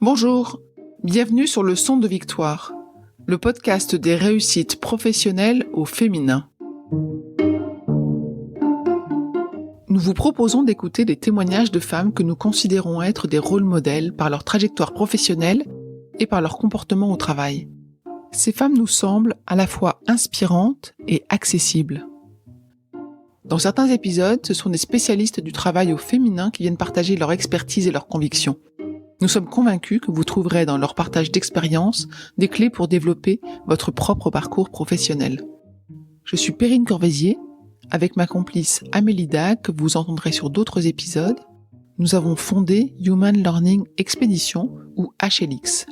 Bonjour, bienvenue sur le Son de Victoire, le podcast des réussites professionnelles au féminin. Nous vous proposons d'écouter des témoignages de femmes que nous considérons être des rôles modèles par leur trajectoire professionnelle et par leur comportement au travail. Ces femmes nous semblent à la fois inspirantes et accessibles. Dans certains épisodes, ce sont des spécialistes du travail au féminin qui viennent partager leur expertise et leurs convictions. Nous sommes convaincus que vous trouverez dans leur partage d'expériences des clés pour développer votre propre parcours professionnel. Je suis Perrine Corvézier, avec ma complice Amélie Dac, que vous entendrez sur d'autres épisodes. Nous avons fondé Human Learning Expedition ou HLX.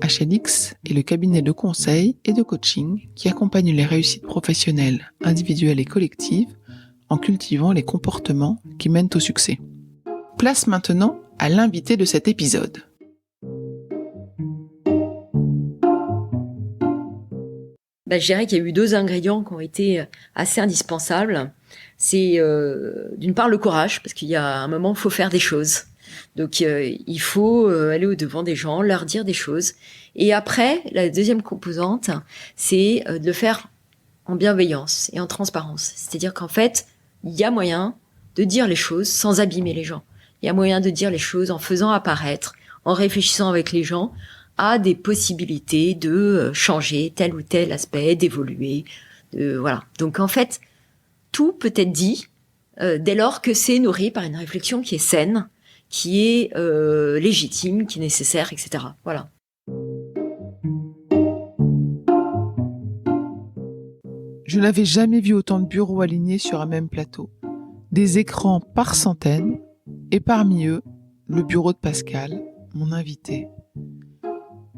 HLX est le cabinet de conseil et de coaching qui accompagne les réussites professionnelles, individuelles et collectives en cultivant les comportements qui mènent au succès. Place maintenant à l'invité de cet épisode. Je dirais qu'il y a eu 2 ingrédients qui ont été assez indispensables. C'est d'une part le courage, parce qu'il y a un moment, il faut faire des choses. Donc il faut aller au-devant des gens, leur dire des choses. Et après, la deuxième composante, c'est de le faire en bienveillance et en transparence. C'est-à-dire qu'en fait, il y a moyen de dire les choses sans abîmer les gens. Il y a moyen de dire les choses en faisant apparaître, en réfléchissant avec les gens à des possibilités de changer tel ou tel aspect, d'évoluer. Voilà. Donc en fait, tout peut être dit dès lors que c'est nourri par une réflexion qui est saine, qui est légitime, qui est nécessaire, etc. Voilà. Je n'avais jamais vu autant de bureaux alignés sur un même plateau. Des écrans par centaines, et parmi eux, le bureau de Pascale, mon invitée.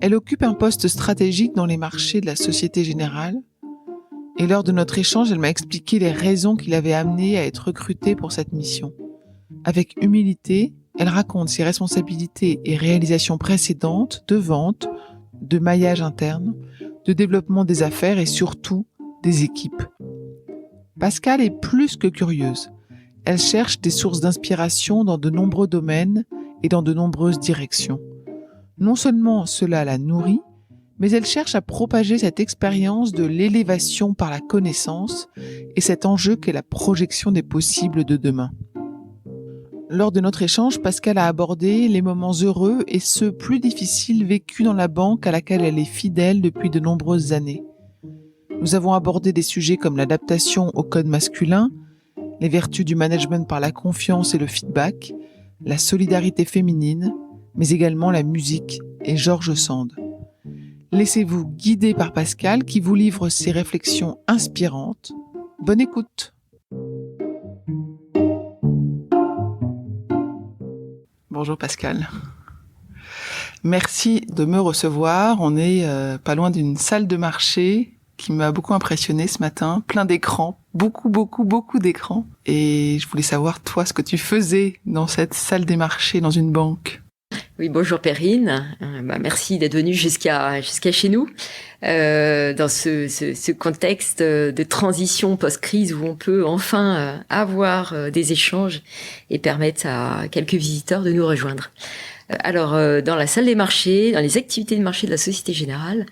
Elle occupe un poste stratégique dans les marchés de la Société Générale, et lors de notre échange, elle m'a expliqué les raisons qui l'avaient amenée à être recrutée pour cette mission. Avec humilité, elle raconte ses responsabilités et réalisations précédentes de vente, de maillage interne, de développement des affaires et surtout des équipes. Pascale est plus que curieuse. Elle cherche des sources d'inspiration dans de nombreux domaines et dans de nombreuses directions. Non seulement cela la nourrit, mais elle cherche à propager cette expérience de l'élévation par la connaissance et cet enjeu qu'est la projection des possibles de demain. Lors de notre échange, Pascale a abordé les moments heureux et ceux plus difficiles vécus dans la banque à laquelle elle est fidèle depuis de nombreuses années. Nous avons abordé des sujets comme l'adaptation au code masculin, les vertus du management par la confiance et le feedback, la solidarité féminine, mais également la musique et George Sand. Laissez-vous guider par Pascale qui vous livre ses réflexions inspirantes. Bonne écoute. Bonjour Pascale. Merci de me recevoir. On est pas loin d'une salle de marché qui m'a beaucoup impressionnée ce matin, plein d'écrans, beaucoup d'écrans. Et je voulais savoir, toi, ce que tu faisais dans cette salle des marchés, dans une banque. Oui, bonjour Perrine. Merci d'être venue jusqu'à chez nous. Dans ce contexte de transition post-crise où on peut enfin avoir des échanges et permettre à quelques visiteurs de nous rejoindre. Alors, dans la salle des marchés, dans les activités de marché de la Société Générale,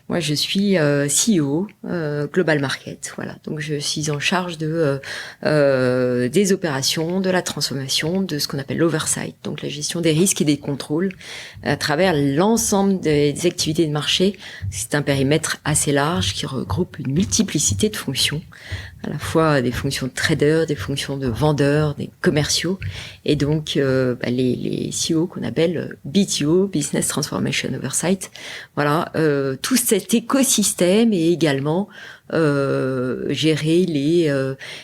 moi, je suis CEO Global Market. Voilà, donc je suis en charge des opérations, de la transformation, de ce qu'on appelle l'oversight, donc la gestion des risques et des contrôles à travers l'ensemble des activités de marché. C'est un périmètre assez large qui regroupe une multiplicité de fonctions, à la fois des fonctions de traders, des fonctions de vendeurs, des commerciaux, et donc les CEO qu'on appelle BTO, Business Transformation Oversight. Voilà, tout cet écosystème et également gérer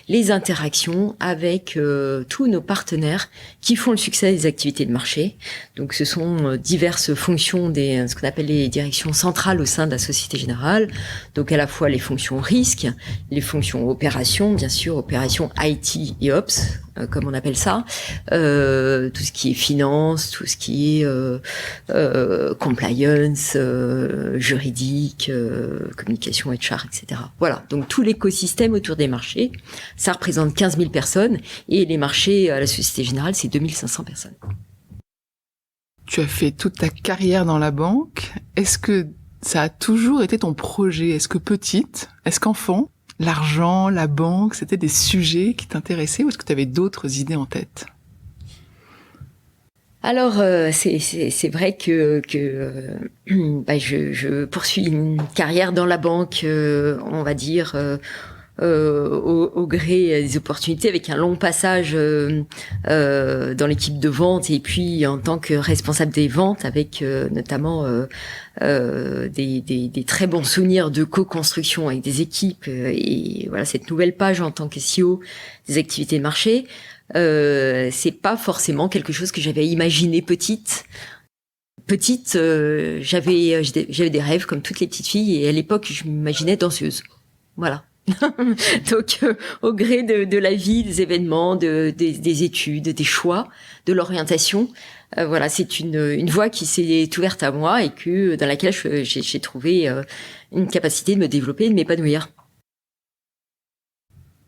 les interactions avec tous nos partenaires qui font le succès des activités de marché. Donc ce sont diverses fonctions ce qu'on appelle les directions centrales au sein de la Société Générale. Donc à la fois les fonctions risques, les fonctions opérations, bien sûr, opérations IT et Ops, comme on appelle ça, tout ce qui est finance, tout ce qui est compliance, juridique, communication HR, etc. Voilà, donc tout l'écosystème autour des marchés, ça représente 15 000 personnes et les marchés à la Société Générale, c'est 2 500 personnes. Tu as fait toute ta carrière dans la banque. Est-ce que ça a toujours été ton projet? Est-ce que petite, est-ce qu'enfant, l'argent, la banque, c'était des sujets qui t'intéressaient ou est-ce que tu avais d'autres idées en tête? Alors, c'est vrai que je poursuis une carrière dans la banque, on va dire, au gré des opportunités, avec un long passage dans l'équipe de vente et puis en tant que responsable des ventes, avec notamment des très bons souvenirs de co-construction avec des équipes et voilà cette nouvelle page en tant que CEO des activités de marché. C'est pas forcément quelque chose que j'avais imaginé petite. J'avais des rêves comme toutes les petites filles et à l'époque je m'imaginais danseuse. Voilà. Donc au gré de la vie, des événements, des études, des choix, de l'orientation, voilà, c'est une voie qui s'est ouverte à moi et dans laquelle j'ai trouvé une capacité de me développer et de m'épanouir.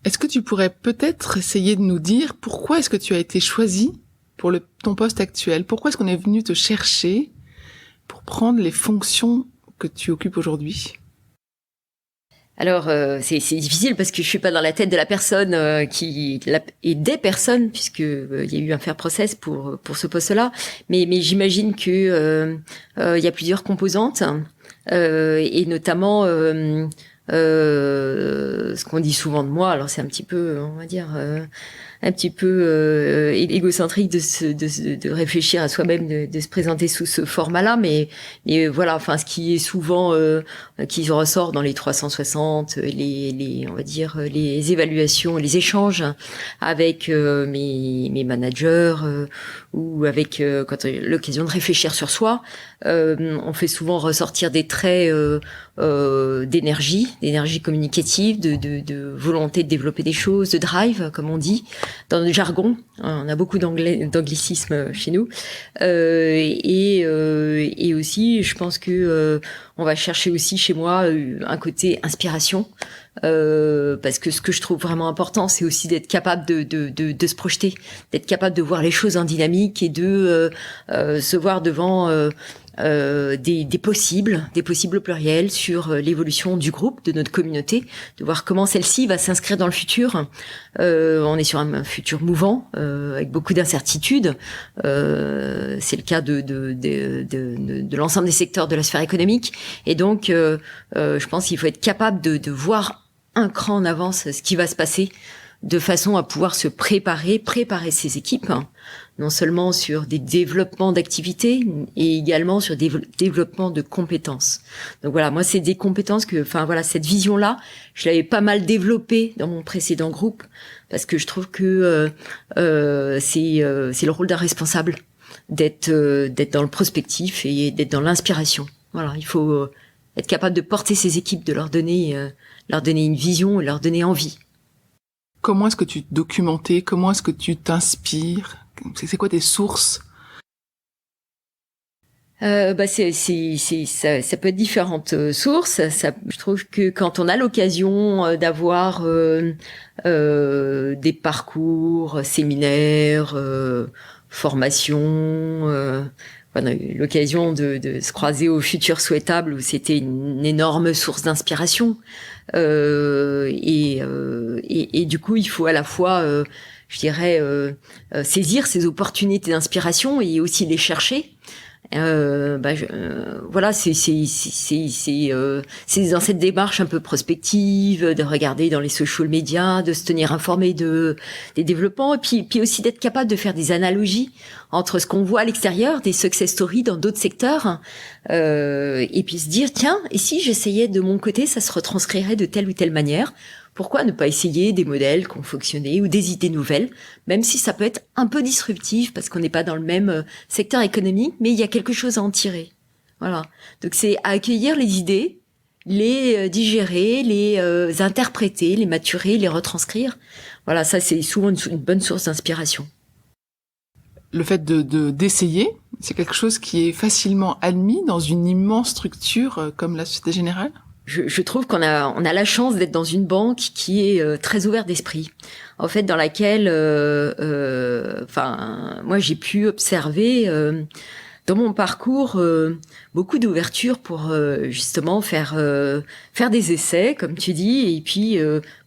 Est-ce que tu pourrais peut-être essayer de nous dire pourquoi est-ce que tu as été choisie pour ton poste actuel? Pourquoi est-ce qu'on est venu te chercher pour prendre les fonctions que tu occupes aujourd'hui? Alors c'est difficile parce que je suis pas dans la tête de la personne et des personnes puisque il y a eu un fair process pour ce poste-là. Mais j'imagine que il y a plusieurs composantes et notamment ce qu'on dit souvent de moi. Alors c'est un petit peu, on va dire, un petit peu égocentrique de réfléchir à soi-même, de se présenter sous ce format-là, mais voilà, enfin ce qui est souvent qui ressort dans les 360, on va dire les évaluations, les échanges avec mes managers ou avec quand on a l'occasion de réfléchir sur soi, on fait souvent ressortir des traits d'énergie communicative, de volonté de développer des choses, de drive, comme on dit dans le jargon. On a beaucoup d'anglicisme chez nous, et aussi, je pense que on va chercher aussi chez moi un côté inspiration. Parce que ce que je trouve vraiment important, c'est aussi d'être capable de se projeter, d'être capable de voir les choses en dynamique et de se voir devant des possibles pluriels sur l'évolution du groupe, de notre communauté, de voir comment celle-ci va s'inscrire dans le futur. On est sur un futur mouvant, avec beaucoup d'incertitudes. C'est le cas de l'ensemble des secteurs de la sphère économique. Et donc, je pense qu'il faut être capable de voir un cran en avance ce qui va se passer, de façon à pouvoir se préparer ses équipes, hein, non seulement sur des développements d'activités, et également sur des développements de compétences. Donc voilà, moi c'est des compétences cette vision-là, je l'avais pas mal développée dans mon précédent groupe, parce que je trouve que c'est le rôle d'un responsable, d'être dans le prospectif et d'être dans l'inspiration. Voilà, il faut être capable de porter ses équipes, de leur donner une vision, leur donner envie. Comment est-ce que tu te documentais? Comment est-ce que tu t'inspires? C'est quoi tes sources? Ça peut être différentes sources. Je trouve que quand on a l'occasion d'avoir des parcours, séminaires, formations, on a eu l'occasion de se croiser au Futur Souhaitable où c'était une énorme source d'inspiration. Et du coup, il faut à la fois, je dirais, saisir ces opportunités d'inspiration et aussi les chercher. Voilà, c'est dans cette démarche un peu prospective, de regarder dans les social media, de se tenir informé des développements, et puis aussi d'être capable de faire des analogies entre ce qu'on voit à l'extérieur, des success stories dans d'autres secteurs, et puis se dire tiens, et si j'essayais de mon côté, ça se retranscrirait de telle ou telle manière. Pourquoi ne pas essayer des modèles qui ont fonctionné ou des idées nouvelles, même si ça peut être un peu disruptif parce qu'on n'est pas dans le même secteur économique, mais il y a quelque chose à en tirer. Voilà. Donc c'est à accueillir les idées, les digérer, les interpréter, les maturer, les retranscrire. Voilà, ça c'est souvent une bonne source d'inspiration. Le fait d'essayer, c'est quelque chose qui est facilement admis dans une immense structure comme la Société Générale? Je trouve qu'on a la chance d'être dans une banque qui est très ouverte d'esprit, en fait, dans laquelle, moi j'ai pu observer dans mon parcours beaucoup d'ouverture pour justement faire des essais, comme tu dis, et puis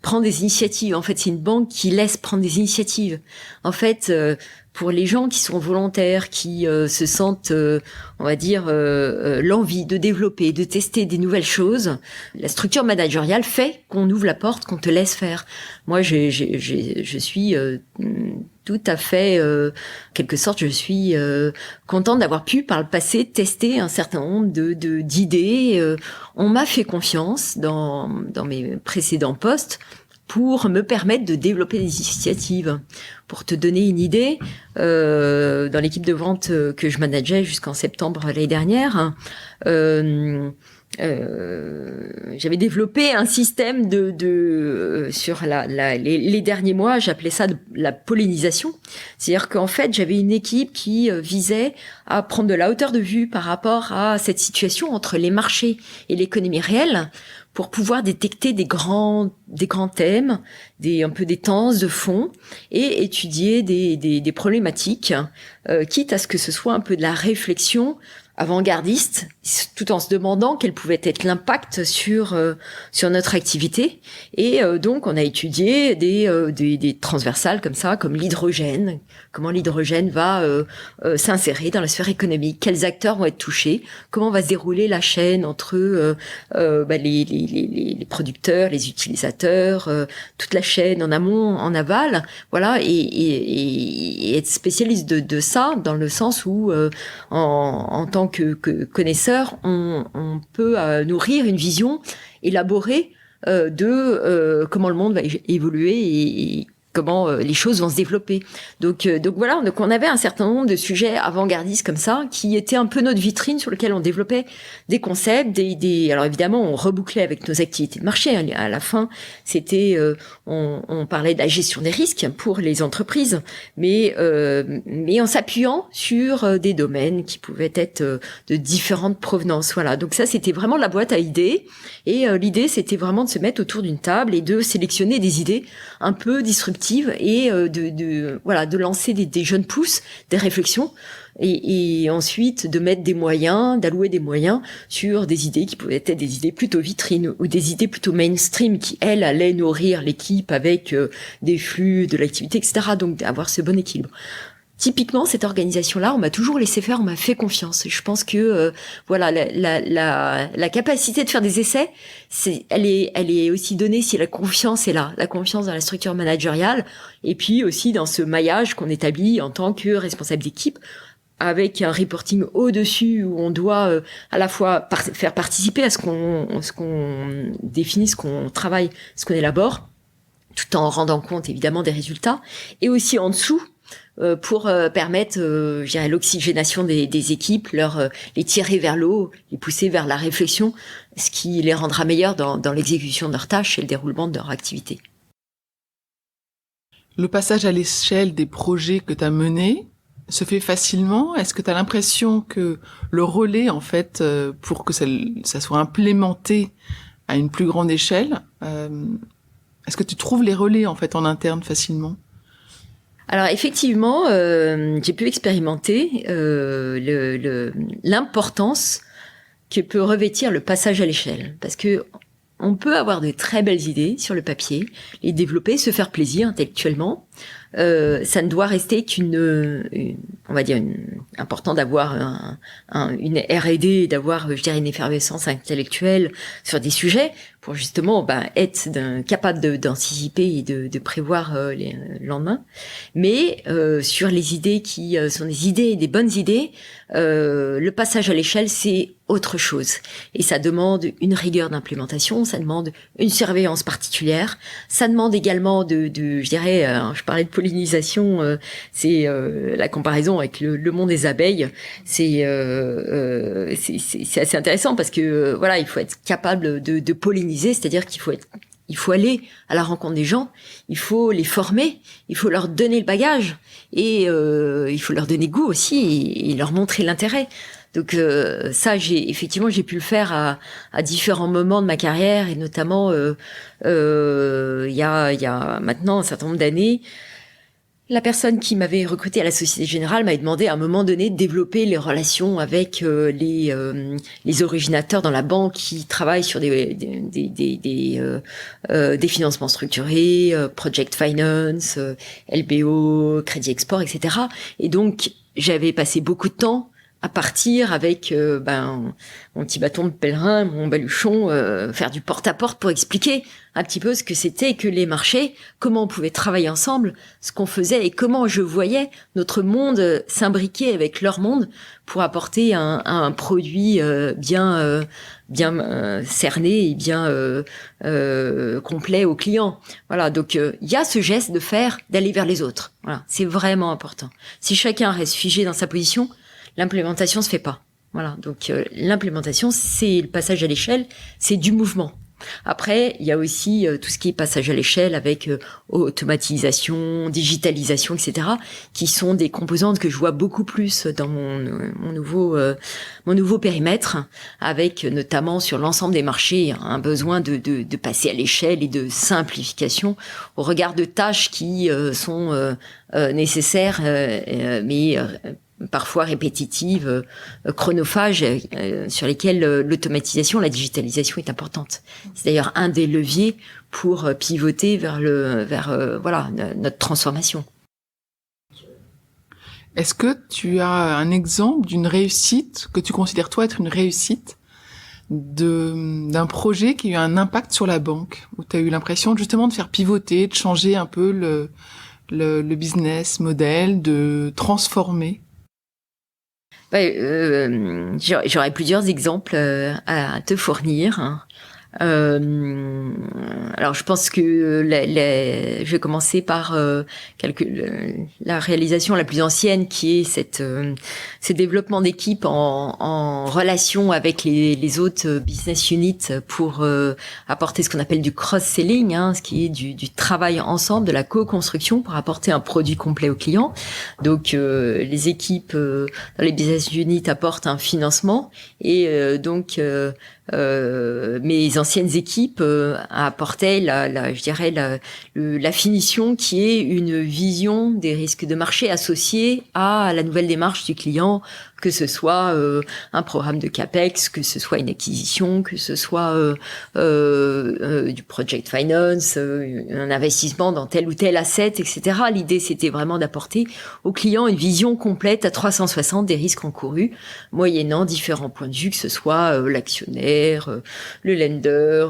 prendre des initiatives. En fait, c'est une banque qui laisse prendre des initiatives. En fait, pour les gens qui sont volontaires, qui se sentent, on va dire, l'envie de développer, de tester des nouvelles choses, la structure managériale fait qu'on ouvre la porte, qu'on te laisse faire. Moi, je suis tout à fait, quelque sorte, je suis contente d'avoir pu, par le passé, tester un certain nombre d'idées. On m'a fait confiance dans mes précédents postes pour me permettre de développer des initiatives. Pour te donner une idée, dans l'équipe de vente que je manageais jusqu'en septembre l'année dernière, j'avais développé un système sur les derniers mois, j'appelais ça la pollinisation. C'est-à-dire qu'en fait, j'avais une équipe qui visait à prendre de la hauteur de vue par rapport à cette situation entre les marchés et l'économie réelle, pour pouvoir détecter des grands thèmes, un peu des tendances de fond, et étudier des problématiques, quitte à ce que ce soit un peu de la réflexion avant-gardiste, tout en se demandant quel pouvait être l'impact sur notre activité. Et donc, on a étudié des transversales comme ça, comme l'hydrogène, comment l'hydrogène va s'insérer dans la sphère économique, quels acteurs vont être touchés, comment va se dérouler la chaîne entre les producteurs, les utilisateurs, toute la chaîne en amont, en aval, voilà, et être spécialiste de ça, dans le sens où en tant que connaisseur, on peut nourrir une vision élaborée de comment le monde va évoluer et comment les choses vont se développer. Donc voilà, donc on avait un certain nombre de sujets avant-gardistes comme ça, qui étaient un peu notre vitrine sur lequel on développait des concepts, alors évidemment, on rebouclait avec nos activités de marché. À la fin, c'était, on parlait de la gestion des risques pour les entreprises, mais en s'appuyant sur des domaines qui pouvaient être de différentes provenances. Voilà. Donc ça, c'était vraiment la boîte à idées. Et l'idée, c'était vraiment de se mettre autour d'une table et de sélectionner des idées un peu disruptives et de lancer des jeunes pousses, des réflexions, et ensuite de mettre des moyens, d'allouer des moyens sur des idées qui pouvaient être des idées plutôt vitrines ou des idées plutôt mainstream qui, elles, allaient nourrir l'équipe avec des flux, de l'activité, etc. Donc d'avoir ce bon équilibre. Typiquement, cette organisation-là, on m'a toujours laissé faire, on m'a fait confiance. Je pense que la capacité de faire des essais, elle est aussi donnée si la confiance est là, la confiance dans la structure managériale, et puis aussi dans ce maillage qu'on établit en tant que responsable d'équipe, avec un reporting au-dessus où on doit à la fois faire participer à ce qu'on définit, ce qu'on travaille, ce qu'on élabore, tout en rendant compte évidemment des résultats, et aussi en dessous, pour permettre, je dirais, l'oxygénation des équipes, les tirer vers le haut, les pousser vers la réflexion, ce qui les rendra meilleurs dans l'exécution de leurs tâches et le déroulement de leur activité. Le passage à l'échelle des projets que tu as menés se fait facilement? Est-ce que tu as l'impression que le relais, en fait, pour que ça soit implémenté à une plus grande échelle, est-ce que tu trouves les relais, en fait, en interne facilement? Alors effectivement, j'ai pu expérimenter l'importance que peut revêtir le passage à l'échelle, parce que on peut avoir de très belles idées sur le papier, les développer, se faire plaisir intellectuellement. Ça ne doit rester on va dire, important d'avoir une R&D, d'avoir, je dirais, une effervescence intellectuelle sur des sujets pour justement être capable d'anticiper et de prévoir le lendemain. Mais sur les idées qui sont des idées, des bonnes idées, le passage à l'échelle, c'est autre chose. Et ça demande une rigueur d'implémentation, ça demande une surveillance particulière, ça demande également je dirais, je parlais de pollinisation, c'est la comparaison avec le monde des abeilles, c'est assez intéressant parce que voilà, il faut être capable de polliniser, c'est-à-dire qu'il faut aller à la rencontre des gens, il faut les former, il faut leur donner le bagage et il faut leur donner goût aussi et leur montrer l'intérêt. Donc ça, j'ai pu le faire à différents moments de ma carrière et notamment il y a maintenant un certain nombre d'années. La personne qui m'avait recruté à la Société Générale m'avait demandé à un moment donné de développer les relations avec les originateurs dans la banque qui travaillent sur des financements structurés, project finance, LBO, crédit export, etc. Et donc j'avais passé beaucoup de temps à partir avec mon petit bâton de pèlerin, mon baluchon, faire du porte-à-porte pour expliquer un petit peu ce que c'était que les marchés, comment on pouvait travailler ensemble, ce qu'on faisait et comment je voyais notre monde s'imbriquer avec leur monde pour apporter un produit bien cerné et bien complet aux clients. Voilà, donc il y a ce geste d'aller vers les autres. Voilà, c'est vraiment important. Si chacun reste figé dans sa position, l'implémentation se fait pas. Voilà. Donc, l'implémentation, c'est le passage à l'échelle, c'est du mouvement. Après, il y a aussi tout ce qui est passage à l'échelle avec automatisation, digitalisation, etc., qui sont des composantes que je vois beaucoup plus dans mon nouveau périmètre, avec notamment sur l'ensemble des marchés un besoin de passer à l'échelle et de simplification au regard de tâches qui sont nécessaires, mais parfois répétitives, chronophages, sur lesquelles l'automatisation, la digitalisation est importante. C'est d'ailleurs un des leviers pour pivoter vers notre transformation. Est-ce que tu as un exemple d'une réussite que tu considères toi être une réussite d'un projet qui a eu un impact sur la banque, où tu as eu l'impression justement de faire pivoter, de changer un peu le business model, de transformer? J'aurais plusieurs exemples à te fournir. Alors je pense que je vais commencer par la réalisation la plus ancienne, qui est ce développement d'équipe en relation avec les autres business units pour apporter ce qu'on appelle du cross-selling, ce qui est du travail ensemble, de la co-construction pour apporter un produit complet au client. Donc les équipes dans les business units apportent un financement et mes anciennes équipes apportaient la finition, qui est une vision des risques de marché associés à la nouvelle démarche du client, que ce soit un programme de CAPEX, que ce soit une acquisition, que ce soit du project finance, un investissement dans tel ou tel asset, etc. L'idée, c'était vraiment d'apporter au client une vision complète à 360 des risques encourus, moyennant différents points de vue, que ce soit l'actionnaire, le lender,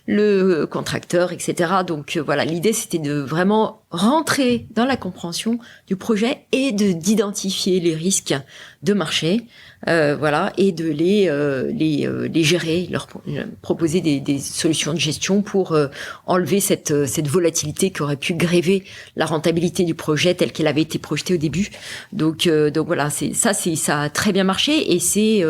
le contracteur, etc. Donc voilà, l'idée, c'était de vraiment rentrer dans la compréhension du projet et d'identifier les risques de marché, et de les gérer, leur proposer des solutions de gestion pour enlever cette volatilité qui aurait pu gréver la rentabilité du projet telle qu'elle avait été projetée au début. Donc voilà, ça a très bien marché, et c'est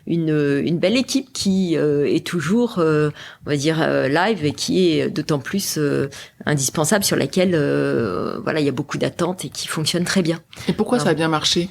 une belle équipe qui est toujours, on va dire, live, et qui est d'autant plus indispensable, sur laquelle il y a beaucoup d'attentes et qui fonctionne très bien. Et pourquoi ça a bien marché?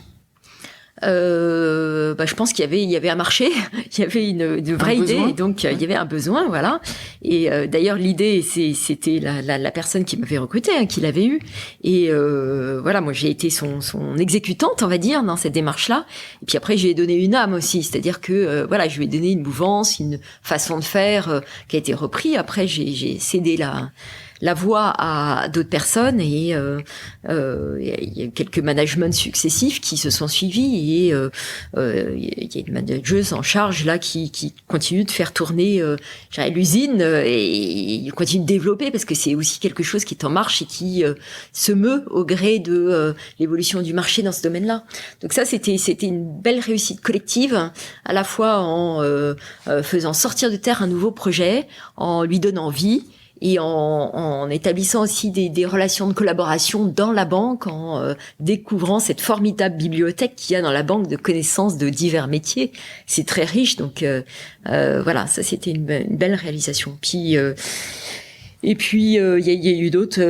Je pense qu'il y avait un marché, il y avait une vraie idée, et donc il y avait un besoin, voilà. Et d'ailleurs l'idée, c'était la personne qui m'avait recruté, qui l'avait eu. Et moi j'ai été son exécutante, on va dire, dans cette démarche-là. Et puis après, je lui ai donné une âme aussi, c'est-à-dire que je lui ai donné une mouvance, une façon de faire qui a été reprise. Après, j'ai cédé la voix à d'autres personnes, et il y a quelques managements successifs qui se sont suivis, et il y a une manageuse en charge là qui continue de faire tourner l'usine, et il continue de développer, parce que c'est aussi quelque chose qui est en marche et qui se meut au gré de l'évolution du marché dans ce domaine-là. Donc ça, c'était une belle réussite collective, à la fois en faisant sortir de terre un nouveau projet, en lui donnant vie, et en établissant aussi des relations de collaboration dans la banque, en découvrant cette formidable bibliothèque qu'il y a dans la banque de connaissances de divers métiers. C'est très riche, donc ça c'était une belle réalisation. Puis et puis il y a eu d'autres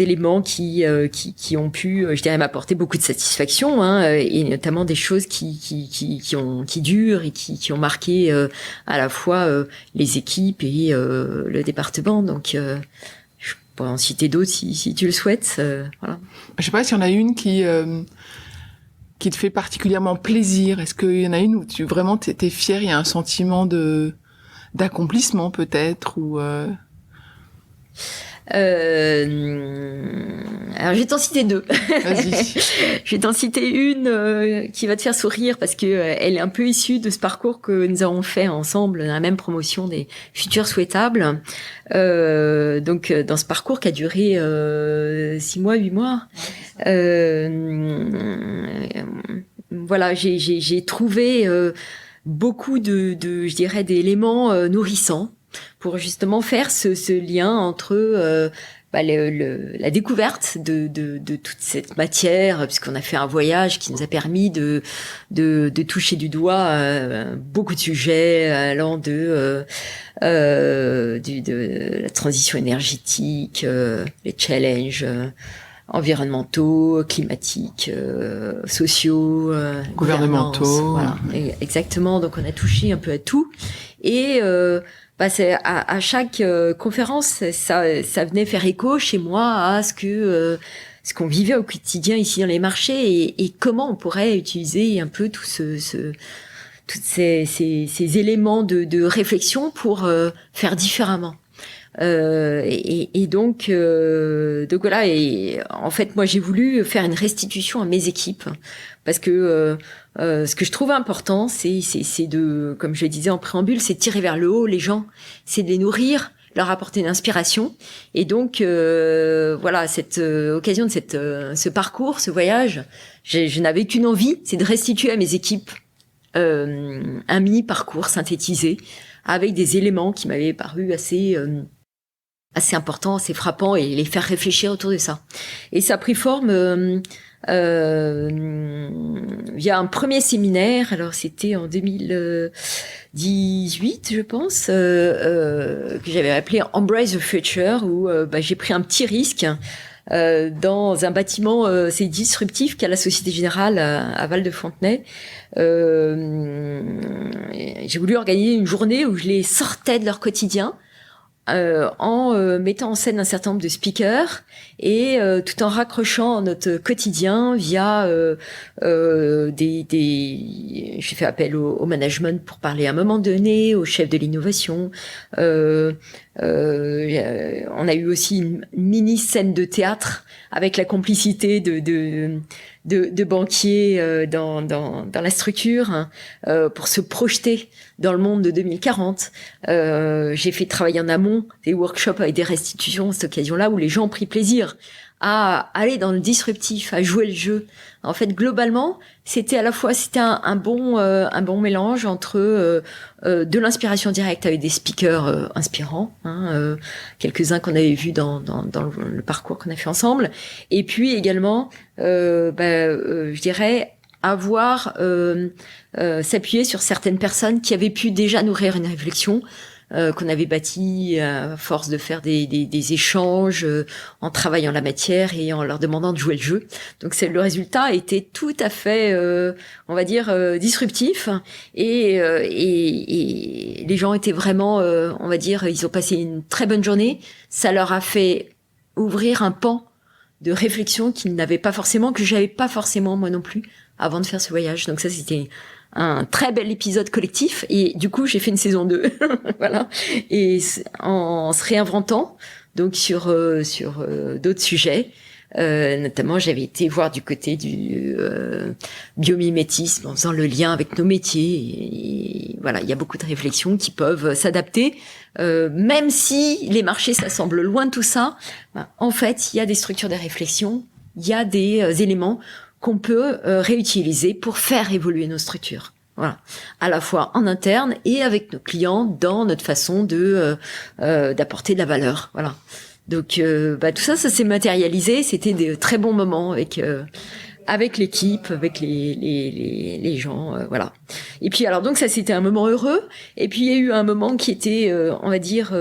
éléments qui ont pu, je dirais, m'apporter beaucoup de satisfaction, et notamment des choses qui durent et qui ont marqué à la fois les équipes et le département. Donc je pourrais en citer d'autres si tu le souhaites. Voilà. Je sais pas s'il y en a une qui te fait particulièrement plaisir. Est-ce qu'il y en a une où tu vraiment t'es fier, il y a un sentiment d'accomplissement peut-être ou Alors, je vais t'en citer deux. Vas-y. Je vais t'en citer une qui va te faire sourire parce que elle est un peu issue de ce parcours que nous avons fait ensemble, la même promotion des futurs souhaitables. Donc, dans ce parcours qui a duré 6 mois, 8 mois, voilà, j'ai trouvé beaucoup je dirais, d'éléments nourrissants pour justement faire ce lien entre la découverte de toute cette matière, puisqu'on a fait un voyage qui nous a permis de toucher du doigt beaucoup de sujets allant de la transition énergétique, les challenges environnementaux, climatiques, sociaux, gouvernementaux. Voilà, exactement. Donc on a touché un peu à tout et c'est à chaque conférence, ça venait faire écho chez moi à ce qu'on vivait au quotidien ici dans les marchés et comment on pourrait utiliser un peu tous ces éléments de réflexion pour faire différemment. Donc voilà. Et en fait, moi, j'ai voulu faire une restitution à mes équipes parce que ce que je trouve important, c'est de, comme je le disais en préambule, c'est de tirer vers le haut les gens, c'est de les nourrir, leur apporter une inspiration. Et donc voilà, cette occasion de ce parcours, ce voyage, je n'avais qu'une envie, c'est de restituer à mes équipes un mini parcours synthétisé avec des éléments qui m'avaient paru assez important, assez frappant et les faire réfléchir autour de ça. Et ça a pris forme via un premier séminaire. Alors c'était en 2018, je pense, que j'avais appelé Embrace the Future, où j'ai pris un petit risque dans un bâtiment c'est disruptif qu'a la Société Générale à Val-de-Fontenay. J'ai voulu organiser une journée où je les sortais de leur quotidien en mettant en scène un certain nombre de speakers et tout en raccrochant notre quotidien via j'ai fait appel au management pour parler à un moment donné, au chef de l'innovation. On a eu aussi une mini scène de théâtre avec la complicité de banquiers dans la structure pour se projeter dans le monde de 2040. J'ai fait travailler en amont des workshops avec des restitutions à cette occasion-là où les gens ont pris plaisir à aller dans le disruptif, à jouer le jeu. En fait, globalement, c'était un bon mélange entre de l'inspiration directe avec des speakers inspirants, quelques-uns qu'on avait vus dans le parcours qu'on a fait ensemble, et puis également, je dirais, avoir s'appuyer sur certaines personnes qui avaient pu déjà nourrir une réflexion qu'on avait bâtie à force de faire des échanges en travaillant la matière et en leur demandant de jouer le jeu. Donc le résultat était tout à fait, on va dire, disruptif et les gens étaient vraiment, on va dire, ils ont passé une très bonne journée. Ça leur a fait ouvrir un pan de réflexion qu'ils n'avaient pas forcément, que j'avais pas forcément moi non plus avant de faire ce voyage. Donc ça, c'était un très bel épisode collectif et du coup j'ai fait une saison 2 voilà, et en se réinventant donc sur d'autres sujets, notamment j'avais été voir du côté du biomimétisme en faisant le lien avec nos métiers et voilà, il y a beaucoup de réflexions qui peuvent s'adapter même si les marchés ça semble loin de tout ça, en fait il y a des structures de réflexion, il y a des éléments qu'on peut réutiliser pour faire évoluer nos structures. Voilà, à la fois en interne et avec nos clients dans notre façon d'apporter de la valeur. Voilà. Donc tout ça s'est matérialisé. C'était des très bons moments avec avec l'équipe, avec les gens, voilà. Et puis alors donc ça c'était un moment heureux. Et puis il y a eu un moment qui était, on va dire,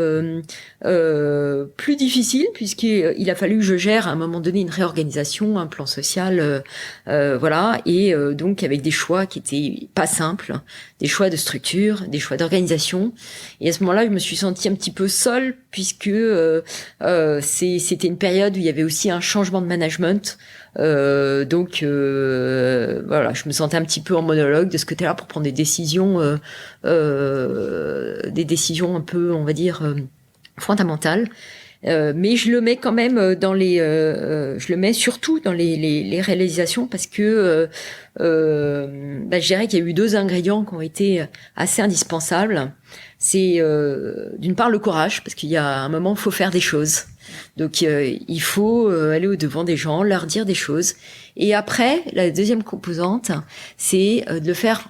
plus difficile puisqu'il a fallu que je gère à un moment donné une réorganisation, un plan social, voilà. Et donc avec des choix qui étaient pas simples, des choix de structure, des choix d'organisation. Et à ce moment-là, je me suis sentie un petit peu seule puisque c'était une période où il y avait aussi un changement de management. Donc voilà, je me sentais un petit peu en monologue de ce côté-là pour prendre des décisions un peu, on va dire, fondamentales. Mais je le mets quand même je le mets surtout dans les réalisations parce que je dirais qu'il y a eu 2 ingrédients qui ont été assez indispensables. C'est d'une part le courage, parce qu'il y a un moment où il faut faire des choses. Donc il faut aller au-devant des gens, leur dire des choses. Et après, la deuxième composante, c'est de le faire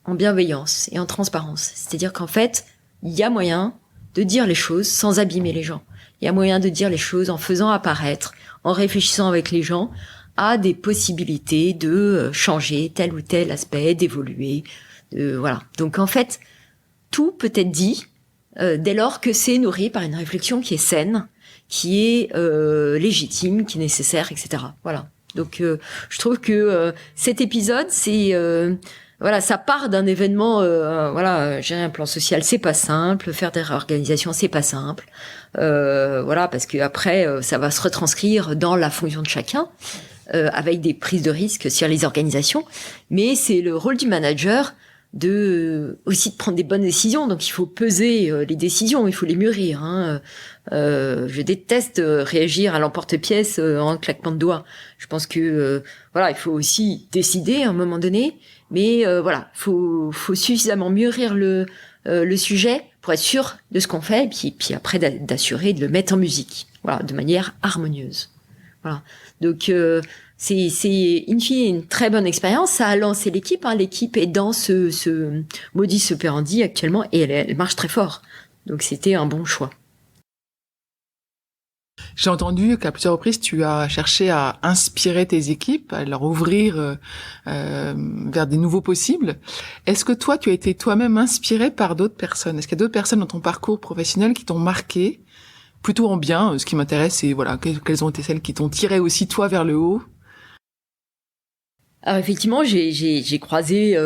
en bienveillance et en transparence. C'est-à-dire qu'en fait, il y a moyen de dire les choses sans abîmer les gens. Il y a moyen de dire les choses en faisant apparaître, en réfléchissant avec les gens à des possibilités de changer tel ou tel aspect, d'évoluer. Voilà. Donc en fait, tout peut être dit dès lors que c'est nourri par une réflexion qui est saine, qui est légitime, qui est nécessaire, etc. Voilà. Donc je trouve que cet épisode, c'est voilà, ça part d'un événement. Voilà, gérer un plan social, c'est pas simple. Faire des réorganisations, c'est pas simple. Voilà, parce que après, ça va se retranscrire dans la fonction de chacun, avec des prises de risques sur les organisations. Mais c'est le rôle du manager aussi de prendre des bonnes décisions. Donc il faut peser les décisions, il faut les mûrir. Je déteste réagir à l'emporte-pièce en un claquement de doigts. Je pense que voilà, il faut aussi décider à un moment donné, mais voilà, faut suffisamment mûrir le sujet pour être sûr de ce qu'on fait, et puis après d'assurer de le mettre en musique, voilà, de manière harmonieuse. Voilà. Donc c'est in fine une très bonne expérience. Ça a lancé l'équipe. L'équipe est dans ce modus operandi actuellement et elle marche très fort. Donc c'était un bon choix. J'ai entendu qu'à plusieurs reprises, tu as cherché à inspirer tes équipes, à leur ouvrir vers des nouveaux possibles. Est-ce que toi, tu as été toi-même inspiré par d'autres personnes? Est-ce qu'il y a d'autres personnes dans ton parcours professionnel qui t'ont marqué, plutôt en bien? Ce qui m'intéresse, c'est voilà, quelles ont été celles qui t'ont tiré aussi toi vers le haut? Alors effectivement, j'ai croisé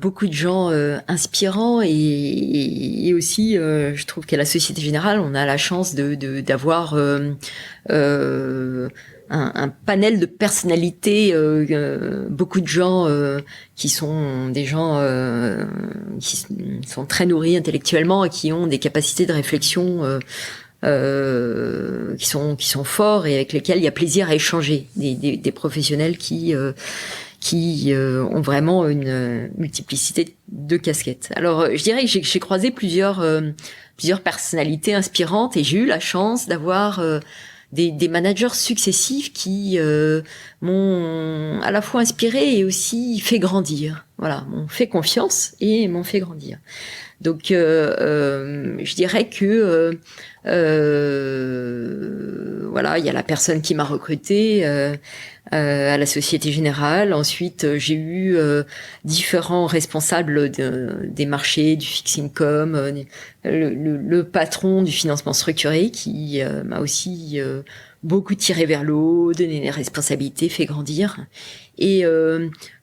beaucoup de gens inspirants et aussi, je trouve qu'à la Société Générale, on a la chance d'avoir un panel de personnalités, beaucoup de gens qui sont des gens qui sont très nourris intellectuellement et qui ont des capacités de réflexion qui sont forts et avec lesquels il y a plaisir à échanger, des professionnels qui ont vraiment une multiplicité de casquettes. Alors, je dirais que j'ai croisé plusieurs personnalités inspirantes et j'ai eu la chance d'avoir des managers successifs qui m'ont à la fois inspiré et aussi fait grandir. Voilà, m'ont fait confiance et m'ont fait grandir. Donc, je dirais que voilà, il y a la personne qui m'a recrutée à la Société Générale. Ensuite, j'ai eu différents responsables des marchés, du fixed income, le patron du financement structuré qui m'a aussi beaucoup tiré vers le haut, donné des responsabilités, fait grandir. Et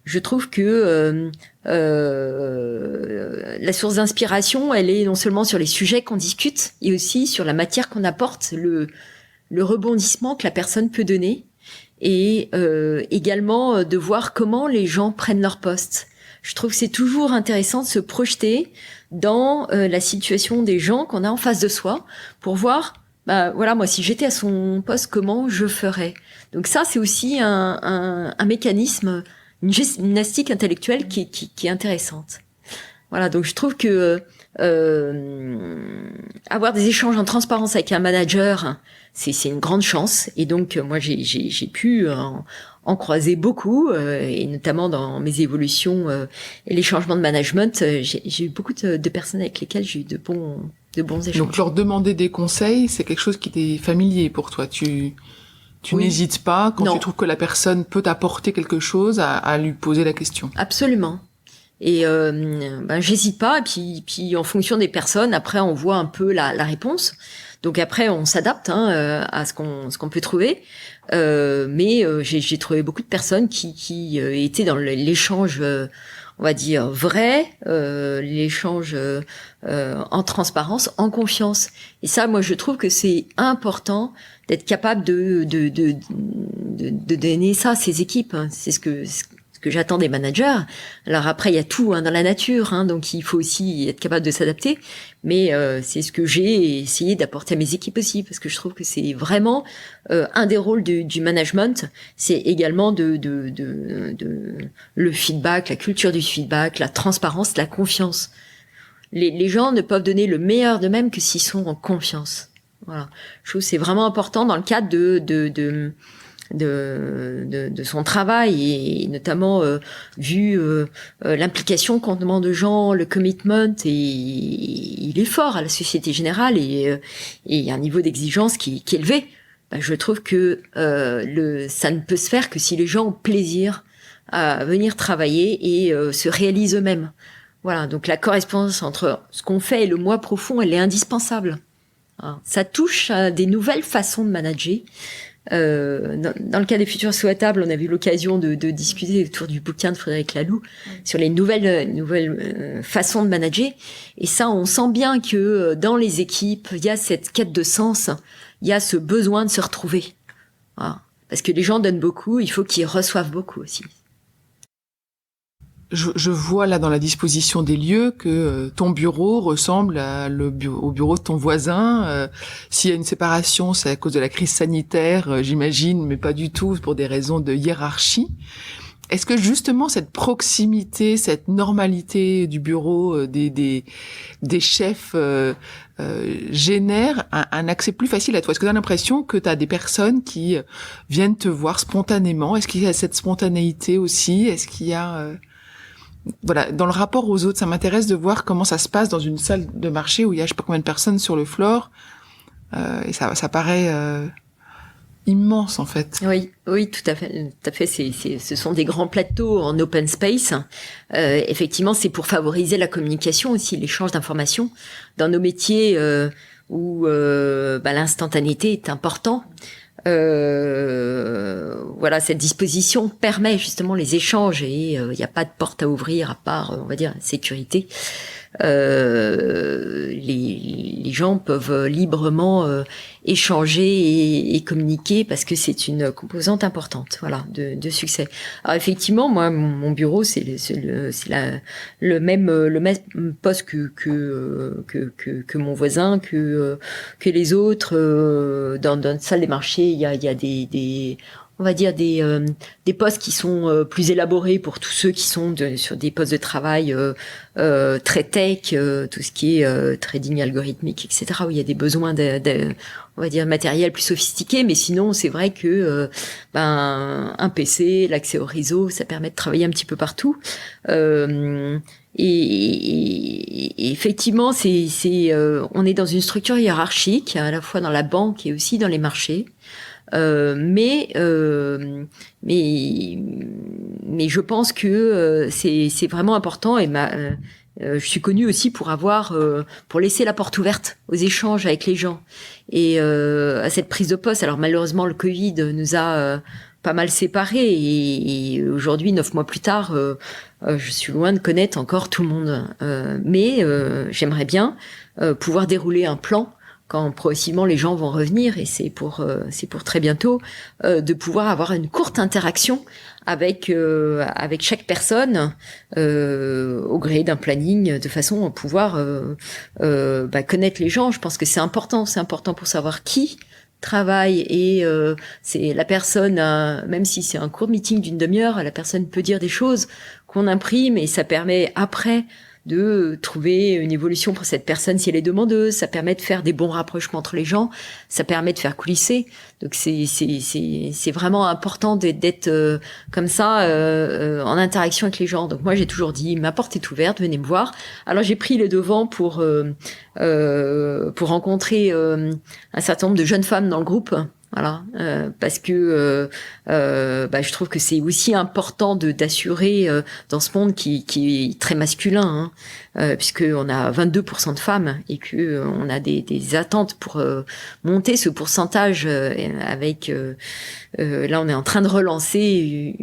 je trouve que la source d'inspiration, elle est non seulement sur les sujets qu'on discute, et aussi sur la matière qu'on apporte, le rebondissement que la personne peut donner, et également de voir comment les gens prennent leur poste. Je trouve que c'est toujours intéressant de se projeter dans la situation des gens qu'on a en face de soi pour voir, voilà, moi, si j'étais à son poste, comment je ferais. Donc ça, c'est aussi un mécanisme, une gymnastique intellectuelle qui est intéressante. Voilà, donc je trouve que avoir des échanges en transparence avec un manager, c'est une grande chance. Et donc moi, j'ai pu en croiser beaucoup, et notamment dans mes évolutions et les changements de management, j'ai eu beaucoup de personnes avec lesquelles j'ai eu de bons échanges. Donc leur demander des conseils, c'est quelque chose qui t'est familier pour toi. Tu Tu Oui. n'hésites pas, quand Non. tu trouves que la personne peut t'apporter quelque chose, à lui poser la question. Absolument. Et j'hésite pas. Et puis en fonction des personnes, après on voit un peu la réponse. Donc après on s'adapte à ce qu'on peut trouver. Mais j'ai trouvé beaucoup de personnes qui étaient dans l'échange, on va dire vrai, l'échange en transparence, en confiance. Et ça, moi je trouve que c'est important d'être capable de donner ça à ses équipes. C'est ce que j'attends des managers. Alors après, il y a tout dans la nature, donc il faut aussi être capable de s'adapter. Mais c'est ce que j'ai essayé d'apporter à mes équipes aussi, parce que je trouve que c'est vraiment un des rôles du management. C'est également de le feedback, la culture du feedback, la transparence, la confiance. Les gens ne peuvent donner le meilleur d'eux-mêmes que s'ils sont en confiance. Voilà. Je trouve que c'est vraiment important dans le cadre de son travail, et notamment vu l'implication qu'on demande aux gens, le commitment, et il est fort à la Société Générale, et il y a un niveau d'exigence qui est élevé. Je trouve que ça ne peut se faire que si les gens ont plaisir à venir travailler et se réalisent eux-mêmes. Voilà, donc la correspondance entre ce qu'on fait et le moi profond, elle est indispensable. Ça touche à des nouvelles façons de manager. Dans le cas des futurs souhaitables, on a eu l'occasion de discuter autour du bouquin de Frédéric Laloux sur les nouvelles façons de manager. Et ça, on sent bien que dans les équipes, il y a cette quête de sens, il y a ce besoin de se retrouver. Voilà. Parce que les gens donnent beaucoup, il faut qu'ils reçoivent beaucoup aussi. Je vois là dans la disposition des lieux que ton bureau ressemble au bureau de ton voisin. S'il y a une séparation, c'est à cause de la crise sanitaire, j'imagine, mais pas du tout pour des raisons de hiérarchie. Est-ce que justement cette proximité, cette normalité du bureau des chefs génère un accès plus facile à toi? Est-ce que tu as l'impression que tu as des personnes qui viennent te voir spontanément? Est-ce qu'il y a cette spontanéité aussi? Est-ce qu'il y a... Voilà, dans le rapport aux autres, ça m'intéresse de voir comment ça se passe dans une salle de marché où il y a je sais pas combien de personnes sur le floor, et ça paraît immense en fait. Oui, tout à fait. Ce sont des grands plateaux en open space. Effectivement, c'est pour favoriser la communication aussi, l'échange d'informations dans nos métiers où l'instantanéité est important. Voilà, cette disposition permet justement les échanges, et il n'y a pas de porte à ouvrir à part, on va dire, la sécurité. Les gens peuvent librement échanger et communiquer, parce que c'est une composante importante, voilà, de succès. Alors effectivement, moi, mon bureau, c'est le même poste que mon voisin, que les autres. Dans une salle des marchés, il y a des on va dire des postes qui sont plus élaborés pour tous ceux qui sont sur des postes de travail très tech, tout ce qui est trading algorithmique, etc., où il y a des besoins on va dire matériel plus sophistiqué. Mais sinon, c'est vrai que un PC, l'accès au réseau, ça permet de travailler un petit peu partout. Et effectivement, on est dans une structure hiérarchique, à la fois dans la banque et aussi dans les marchés. Mais je pense que c'est vraiment important, et je suis connue aussi pour laisser la porte ouverte aux échanges avec les gens et à cette prise de poste. Alors malheureusement, le Covid nous a pas mal séparés, et aujourd'hui, 9 mois plus tard, je suis loin de connaître encore tout le monde. Mais j'aimerais bien pouvoir dérouler un plan quand progressivement les gens vont revenir, et c'est pour très bientôt, de pouvoir avoir une courte interaction avec chaque personne au gré d'un planning, de façon à pouvoir connaître les gens. Je pense que c'est important pour savoir qui travaille, et c'est la personne, même si c'est un court meeting d'une demi-heure, la personne peut dire des choses qu'on imprime, et ça permet après de trouver une évolution pour cette personne si elle est demandeuse. Ça permet de faire des bons rapprochements entre les gens, ça permet de faire coulisser. Donc c'est vraiment important d'être comme ça en interaction avec les gens. Donc moi j'ai toujours dit, ma porte est ouverte, venez me voir. Alors j'ai pris les devants pour rencontrer un certain nombre de jeunes femmes dans le groupe, Voilà, parce que je trouve que c'est aussi important d'assurer dans ce monde qui est très masculin, puisque on a 22% de femmes et que on a des attentes pour monter ce pourcentage avec là on est en train de relancer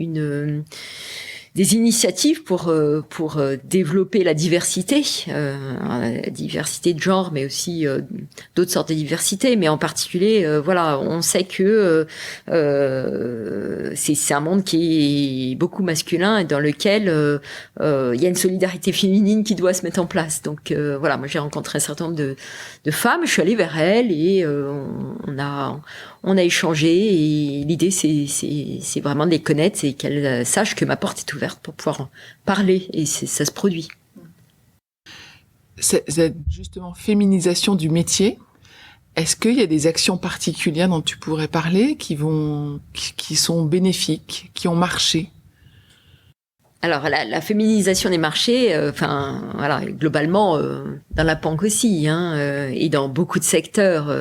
des initiatives pour développer la diversité de genre, mais aussi d'autres sortes de diversité. Mais en particulier, on sait que c'est un monde qui est beaucoup masculin et dans lequel il y a une solidarité féminine qui doit se mettre en place. Donc moi j'ai rencontré un certain nombre de femmes, je suis allée vers elles et on a échangé et l'idée c'est vraiment de les connaître et qu'elles sachent que ma porte est ouverte pour pouvoir parler et ça se produit. Cette justement féminisation du métier, est-ce qu'il y a des actions particulières dont tu pourrais parler qui sont bénéfiques, qui ont marché? Alors la féminisation des marchés, globalement dans la banque aussi, et dans beaucoup de secteurs,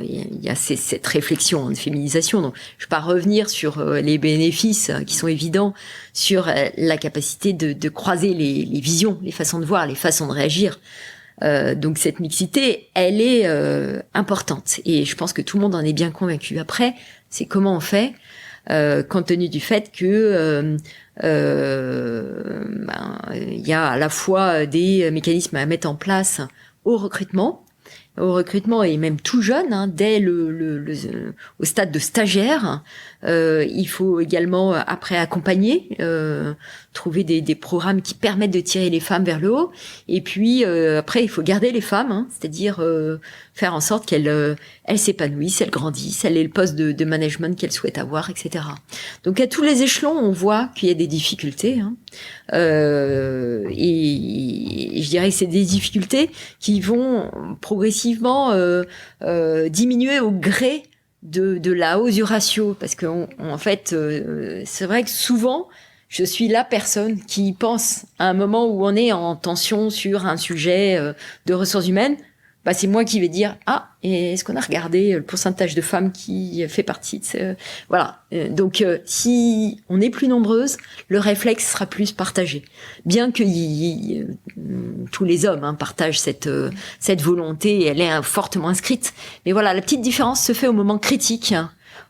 il y a cette réflexion de féminisation. Donc, je vais pas revenir sur les bénéfices qui sont évidents, sur la capacité de croiser les visions, les façons de voir, les façons de réagir. Donc cette mixité, elle est importante, et je pense que tout le monde en est bien convaincu. Après, c'est comment on fait. Compte tenu du fait que il y a à la fois des mécanismes à mettre en place au recrutement et même tout jeune, dès au stade de stagiaire. Il faut également après accompagner, trouver des programmes qui permettent de tirer les femmes vers le haut. Et puis après, il faut garder les femmes, c'est-à-dire faire en sorte qu'elles s'épanouissent, elles grandissent, elles aient le poste de management qu'elles souhaitent avoir, etc. Donc à tous les échelons, on voit qu'il y a des difficultés. Et je dirais que c'est des difficultés qui vont progressivement diminuer au gré de la hausse du ratio, parce que en fait, c'est vrai que souvent, je suis la personne qui pense à un moment où on est en tension sur un sujet de ressources humaines. C'est moi qui vais dire est-ce qu'on a regardé le pourcentage de femmes qui fait partie de ce... Voilà. Donc si on est plus nombreuses, le réflexe sera plus partagé. Bien que tous les hommes partagent cette volonté, elle est fortement inscrite. Mais voilà, la petite différence se fait au moment critique.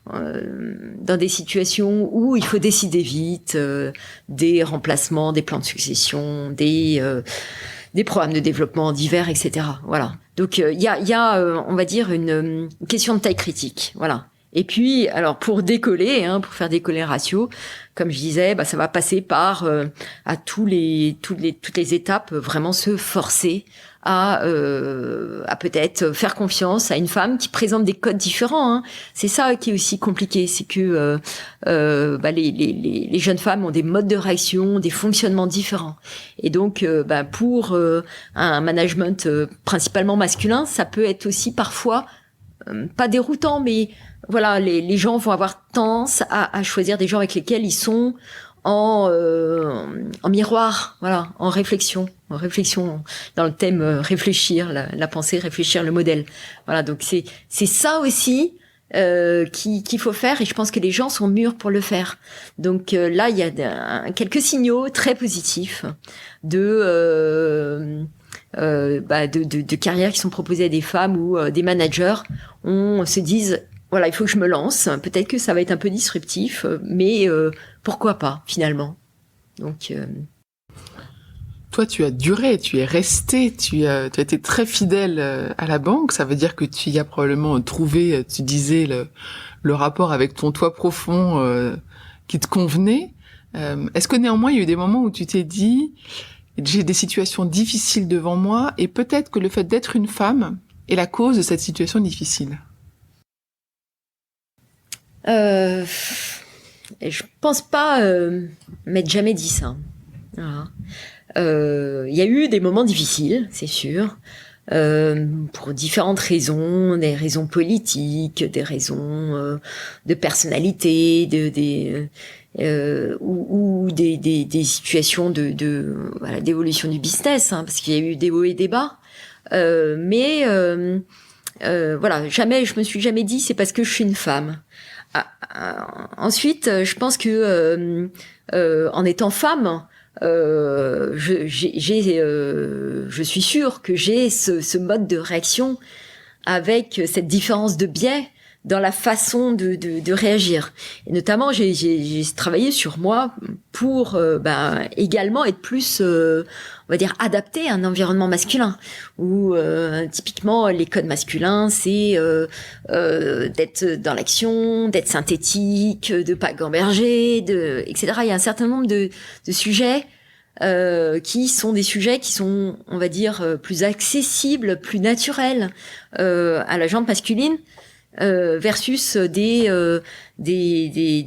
Dans des situations où il faut décider vite, des remplacements, des plans de succession, des programmes de développement divers, etc. Voilà. Donc il y a on va dire une question de taille critique. Voilà. Et puis alors pour décoller, pour faire décoller le ratio, comme je disais, ça va passer par à toutes les étapes vraiment se forcer à peut-être faire confiance à une femme qui présente des codes différents. C'est ça qui est aussi compliqué, c'est que les jeunes femmes ont des modes de réaction, des fonctionnements différents. Et donc, pour un management principalement masculin, ça peut être aussi parfois pas déroutant, mais voilà, les gens vont avoir tendance à choisir des gens avec lesquels ils sont en miroir, voilà, en réflexion dans le thème réfléchir, la pensée, réfléchir le modèle. Voilà, donc c'est ça aussi qu'il faut faire, et je pense que les gens sont mûrs pour le faire. Donc là, il y a quelques signaux très positifs de carrières qui sont proposées à des femmes où des managers se disent voilà, il faut que je me lance. Peut-être que ça va être un peu disruptif, mais pourquoi pas, finalement. Donc, toi, tu as duré, tu es resté, tu as été très fidèle à la banque. Ça veut dire que tu y as probablement trouvé, tu disais, le rapport avec ton toi profond qui te convenait. Est-ce que néanmoins, il y a eu des moments où tu t'es dit, j'ai des situations difficiles devant moi, et peut-être que le fait d'être une femme est la cause de cette situation difficile? Je pense pas m'être jamais dit ça. Voilà. Y a eu des moments difficiles, c'est sûr, pour différentes raisons, des raisons politiques, des raisons de personnalité, ou des situations d'évolution du business, parce qu'il y a eu des hauts et des bas. Mais voilà, jamais, je me suis jamais dit c'est parce que je suis une femme. Ensuite, je pense que en étant femme, je suis sûre que j'ai ce mode de réaction avec cette différence de biais dans la façon de réagir. Et notamment, j'ai travaillé sur moi pour également être plus, on va dire, adapté à un environnement masculin. Où typiquement, les codes masculins, c'est d'être dans l'action, d'être synthétique, de pas gamberger, etc. Il y a un certain nombre de sujets qui sont des sujets qui sont, on va dire, plus accessibles, plus naturels à la gente masculine. Versus des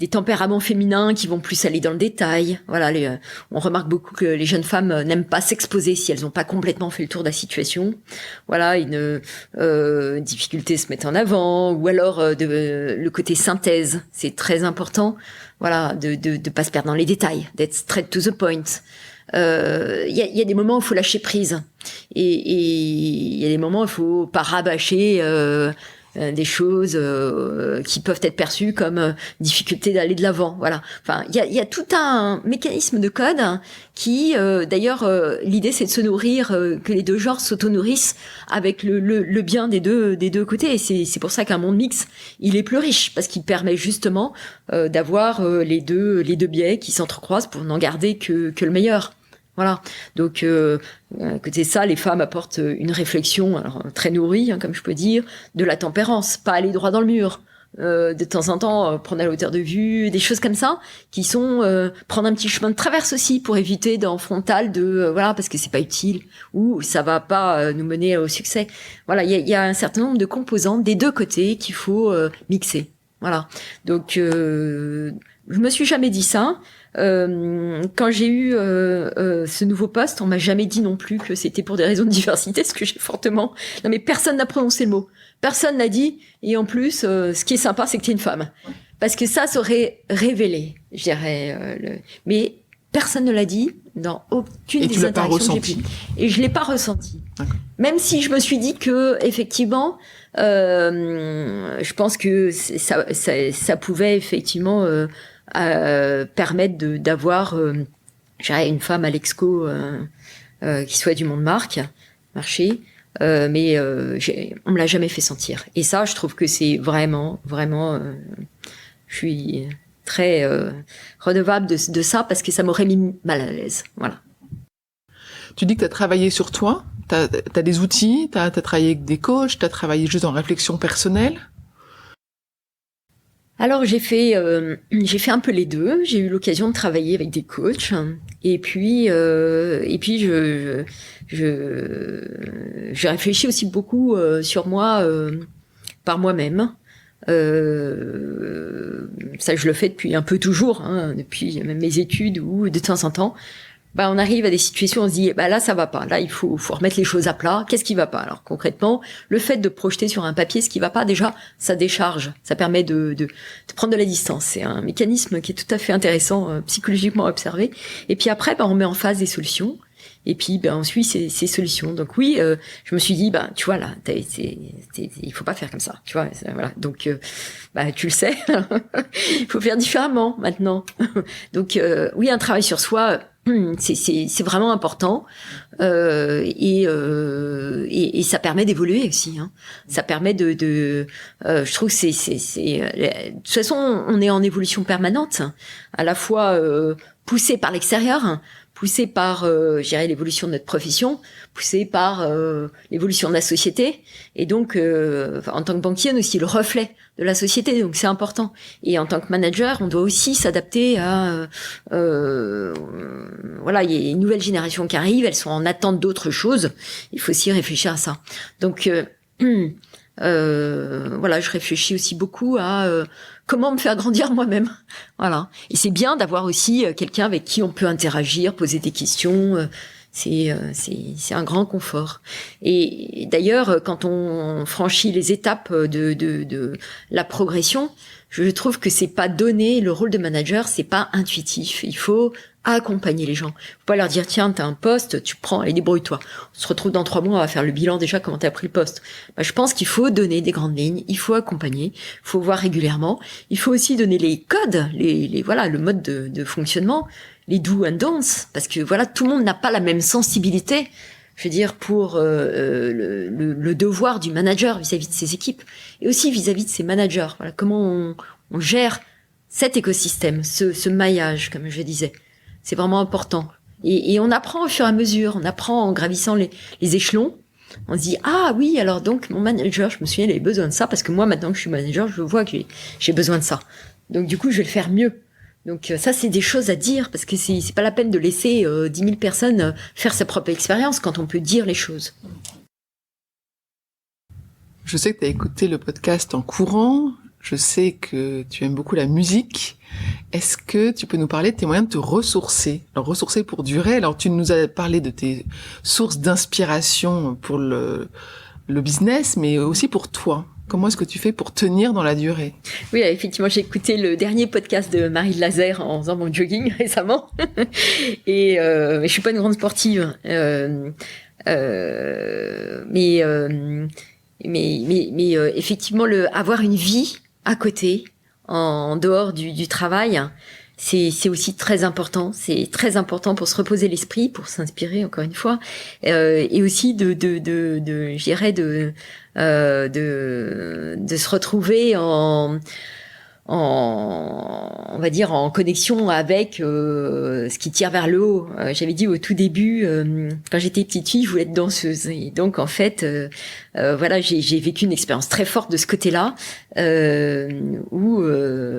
tempéraments féminins qui vont plus aller dans le détail. Voilà, on remarque beaucoup que les jeunes femmes n'aiment pas s'exposer si elles n'ont pas complètement fait le tour de la situation. Voilà, une difficulté se mettre en avant, ou alors le côté synthèse, c'est très important. Voilà, de pas se perdre dans les détails, d'être straight to the point. Il y a des moments où il faut lâcher prise, et il y a des moments où il faut pas rabâcher des choses qui peuvent être perçues comme difficulté d'aller de l'avant. Voilà. Enfin, il y a tout un mécanisme de code qui, d'ailleurs, l'idée c'est de se nourrir, que les deux genres s'auto-nourrissent avec le bien des deux côtés. Et c'est pour ça qu'un monde mix, il est plus riche parce qu'il permet justement d'avoir les deux biais qui s'entrecroisent pour n'en garder que le meilleur. Voilà. Donc, à côté de ça, les femmes apportent une réflexion alors, très nourrie, comme je peux dire, de la tempérance, pas aller droit dans le mur. De temps en temps, prendre à la hauteur de vue, des choses comme ça, qui sont prendre un petit chemin de traverse aussi pour éviter d'en frontal voilà, parce que c'est pas utile ou ça va pas nous mener au succès. Voilà, il y a un certain nombre de composantes des deux côtés qu'il faut mixer. Voilà. Donc, je me suis jamais dit ça. Quand j'ai eu ce nouveau poste, on m'a jamais dit non plus que c'était pour des raisons de diversité, ce que j'ai fortement... Non mais personne n'a prononcé le mot. Personne n'a dit. Et en plus, ce qui est sympa, c'est que tu es une femme. Parce que ça aurait révélé, je dirais. Mais personne ne l'a dit dans aucune des interactions que j'ai pu. Et je l'ai pas ressenti. D'accord. Même si je me suis dit que, effectivement, je pense que ça pouvait effectivement... permettre d'avoir une femme à l'exco qui soit du monde marque mais on me l'a jamais fait sentir, et ça je trouve que c'est vraiment je suis très redevable de ça parce que ça m'aurait mis mal à l'aise. Voilà. Tu dis que tu as travaillé sur toi, t'as des outils, t'as travaillé avec des coachs, t'as travaillé juste en réflexion personnelle. Alors j'ai fait un peu les deux. J'ai eu l'occasion de travailler avec des coachs, et puis j'ai réfléchi aussi beaucoup sur moi par moi-même. Ça je le fais depuis un peu toujours, depuis même mes études, ou de temps en temps. On arrive à des situations où on se dit, là, ça va pas. Là, il faut remettre les choses à plat. Qu'est-ce qui va pas? Alors, concrètement, le fait de projeter sur un papier ce qui va pas, déjà, ça décharge. Ça permet de prendre de la distance. C'est un mécanisme qui est tout à fait intéressant, psychologiquement observé. Et puis après, on met en face des solutions. Et puis, on suit ces solutions. Donc oui, je me suis dit, tu vois, là, il faut pas faire comme ça. Tu vois, voilà. Donc, tu le sais. Il faut faire différemment maintenant. Donc, oui, un travail sur soi, c'est vraiment important, et ça permet d'évoluer aussi. Ça permet je trouve que de toute façon, on est en évolution permanente, à la fois poussé par l'extérieur, poussé par, l'évolution de notre profession, poussé par l'évolution de la société, et donc en tant que banquier, on est aussi le reflet de la société, donc c'est important. Et en tant que manager, on doit aussi s'adapter à voilà, il y a une nouvelle génération qui arrive, elles sont en attente d'autres choses. Il faut aussi réfléchir à ça. Donc voilà, je réfléchis aussi beaucoup à comment me faire grandir moi-même. Voilà. Et c'est bien d'avoir aussi quelqu'un avec qui on peut interagir, poser des questions. C'est un grand confort. Et d'ailleurs, quand on franchit les étapes de la progression, je trouve que c'est pas donné. Le rôle de manager, c'est pas intuitif. Il faut accompagner les gens. Faut pas leur dire, tiens, t'as un poste, tu prends, allez, débrouille-toi. On se retrouve dans 3 mois, on va faire le bilan déjà, comment t'as pris le poste. Je pense qu'il faut donner des grandes lignes, il faut accompagner, il faut voir régulièrement. Il faut aussi donner les codes, voilà, le mode de fonctionnement, les do and don'ts, parce que voilà, tout le monde n'a pas la même sensibilité. Je veux dire, pour le devoir du manager vis-à-vis de ses équipes et aussi vis-à-vis de ses managers. Voilà, comment on gère cet écosystème, ce maillage, comme je disais. C'est vraiment important. Et on apprend au fur et à mesure, on apprend en gravissant les échelons. On se dit, ah oui, alors donc mon manager, je me souviens, il avait besoin de ça, parce que moi, maintenant que je suis manager, je vois que j'ai besoin de ça. Donc du coup, je vais le faire mieux. Donc ça, c'est des choses à dire, parce que c'est pas la peine de laisser 10 000 personnes faire sa propre expérience quand on peut dire les choses. Je sais que tu as écouté le podcast en courant, je sais que tu aimes beaucoup la musique. Est-ce que tu peux nous parler de tes moyens de te ressourcer? Alors, ressourcer pour durer, alors tu nous as parlé de tes sources d'inspiration pour le business, mais aussi pour toi. Comment est-ce que tu fais pour tenir dans la durée? Oui, effectivement, j'ai écouté le dernier podcast de Marie de Lazer en faisant mon jogging récemment. Et je suis pas une grande sportive, mais effectivement, avoir une vie à côté, en dehors du travail, c'est aussi très important. C'est très important pour se reposer l'esprit, pour s'inspirer encore une fois, et aussi de se retrouver on va dire en connexion avec ce qui tire vers le haut. J'avais dit au tout début, quand j'étais petite fille, je voulais être danseuse. Et donc en fait, voilà, j'ai vécu une expérience très forte de ce côté-là, où,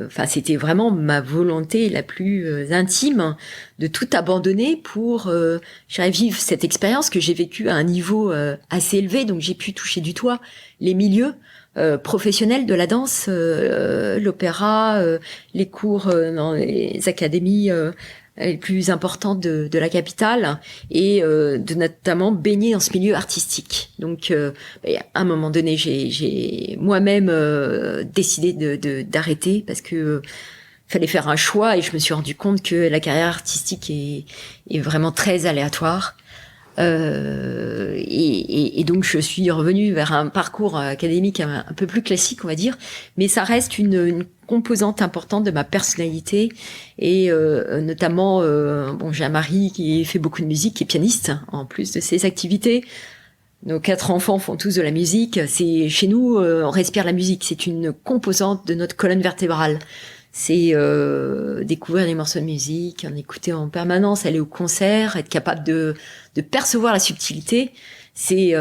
enfin, c'était vraiment ma volonté la plus intime de tout abandonner pour vivre cette expérience que j'ai vécue à un niveau assez élevé. Donc j'ai pu toucher du doigt les milieux professionnels de la danse, l'opéra, les cours dans les académies les plus importantes de la capitale, et de notamment baigner dans ce milieu artistique. Donc à un moment donné, j'ai moi-même décidé d'arrêter, parce que fallait faire un choix, et je me suis rendu compte que la carrière artistique est vraiment très aléatoire. Et donc je suis revenue vers un parcours académique un peu plus classique, on va dire, mais ça reste une composante importante de ma personnalité, et notamment bon, j'ai un mari qui fait beaucoup de musique, qui est pianiste en plus de ses activités. Nos 4 enfants font tous de la musique. C'est chez nous, on respire la musique, c'est une composante de notre colonne vertébrale. C'est découvrir des morceaux de musique, en écouter en permanence, aller au concert, être capable de percevoir la subtilité. C'est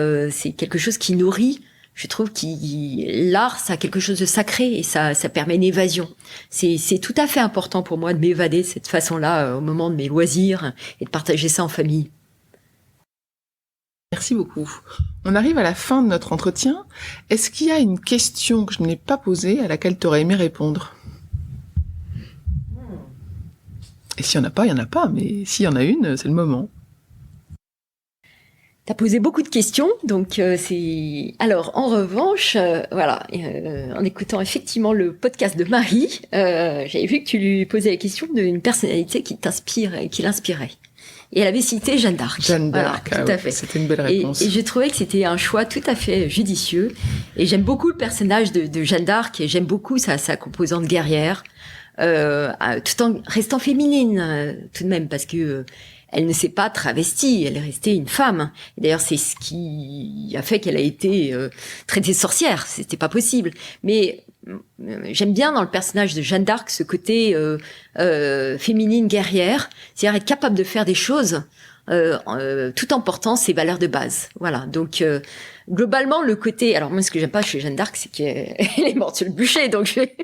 quelque chose qui nourrit. Je trouve que l'art, ça a quelque chose de sacré, et ça permet une évasion. C'est tout à fait important pour moi de m'évader de cette façon-là au moment de mes loisirs, et de partager ça en famille. Merci beaucoup. On arrive à la fin de notre entretien. Est-ce qu'il y a une question que je n'ai pas posée à laquelle tu aurais aimé répondre? Et s'il n'y en a pas, il n'y en a pas. Mais s'il y en a une, c'est le moment. T'as posé beaucoup de questions, donc c'est... Alors, en revanche, voilà, en écoutant effectivement le podcast de Marie, j'avais vu que tu lui posais la question d'une personnalité qui t'inspire et qui l'inspirait. Et elle avait cité Jeanne d'Arc. Jeanne d'Arc, voilà, tout à fait. C'était une belle réponse. Et j'ai trouvé que c'était un choix tout à fait judicieux. Et j'aime beaucoup le personnage de Jeanne d'Arc, et j'aime beaucoup sa composante guerrière, tout en restant féminine tout de même, parce que elle ne s'est pas travestie, elle est restée une femme. Et d'ailleurs, c'est ce qui a fait qu'elle a été traitée de sorcière. C'était pas possible. Mais j'aime bien dans le personnage de Jeanne d'Arc ce côté féminine guerrière, c'est-à-dire être capable de faire des choses tout en portant ses valeurs de base. Voilà. Donc globalement, le côté... Alors moi, ce que j'aime pas chez Jeanne d'Arc, c'est qu'elle est morte sur le bûcher, donc je vais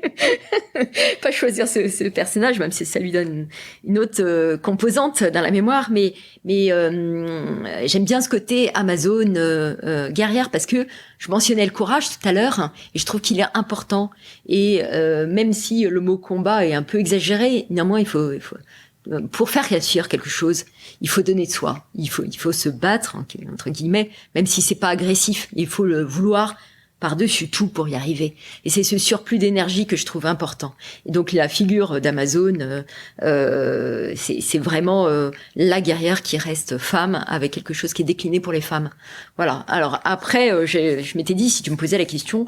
pas choisir ce personnage, même si ça lui donne une autre composante dans la mémoire. Mais j'aime bien ce côté Amazone guerrière, parce que je mentionnais le courage tout à l'heure, et je trouve qu'il est important. Et même si le mot combat est un peu exagéré, néanmoins, il faut pour faire réussir quelque chose, il faut donner de soi. Il faut se battre, entre guillemets, même si c'est pas agressif. Il faut le vouloir par-dessus tout pour y arriver. Et c'est ce surplus d'énergie que je trouve important. Et donc la figure d'Amazon, c'est vraiment la guerrière qui reste femme avec quelque chose qui est décliné pour les femmes. Voilà. Alors après, je m'étais dit, si tu me posais la question,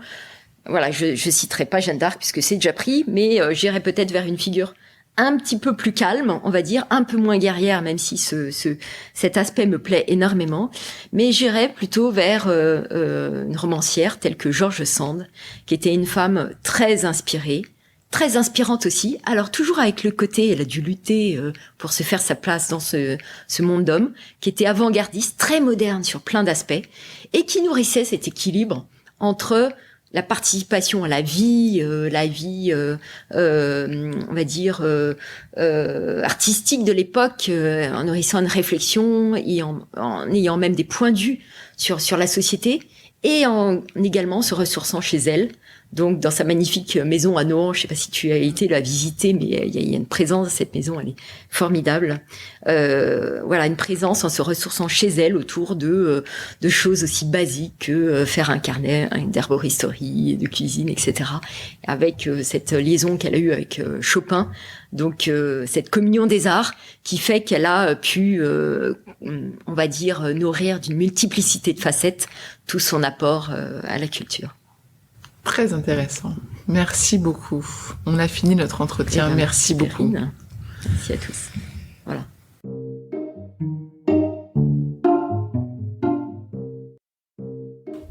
voilà, je citerai pas Jeanne d'Arc puisque c'est déjà pris, mais j'irais peut-être vers une figure un petit peu plus calme, on va dire, un peu moins guerrière, même si cet aspect me plaît énormément. Mais j'irais plutôt vers une romancière telle que George Sand, qui était une femme très inspirée, très inspirante aussi. Alors toujours avec le côté, elle a dû lutter pour se faire sa place dans ce monde d'hommes, qui était avant-gardiste, très moderne sur plein d'aspects, et qui nourrissait cet équilibre entre la participation à la vie, on va dire artistique de l'époque, en nourrissant une réflexion et en ayant même des points de vue sur la société, et en également se ressourçant chez elle. Donc dans sa magnifique maison à Nohant, je sais pas si tu as été la visiter, mais il y a une présence, cette maison, elle est formidable. Voilà, une présence en se ressourçant chez elle autour de choses aussi basiques que faire un carnet d'herboristerie, de cuisine, etc. Avec cette liaison qu'elle a eue avec Chopin, donc cette communion des arts qui fait qu'elle a pu, on va dire, nourrir d'une multiplicité de facettes tout son apport à la culture. Très intéressant. Merci beaucoup. On a fini notre entretien. Merci beaucoup. Merci à tous. Voilà.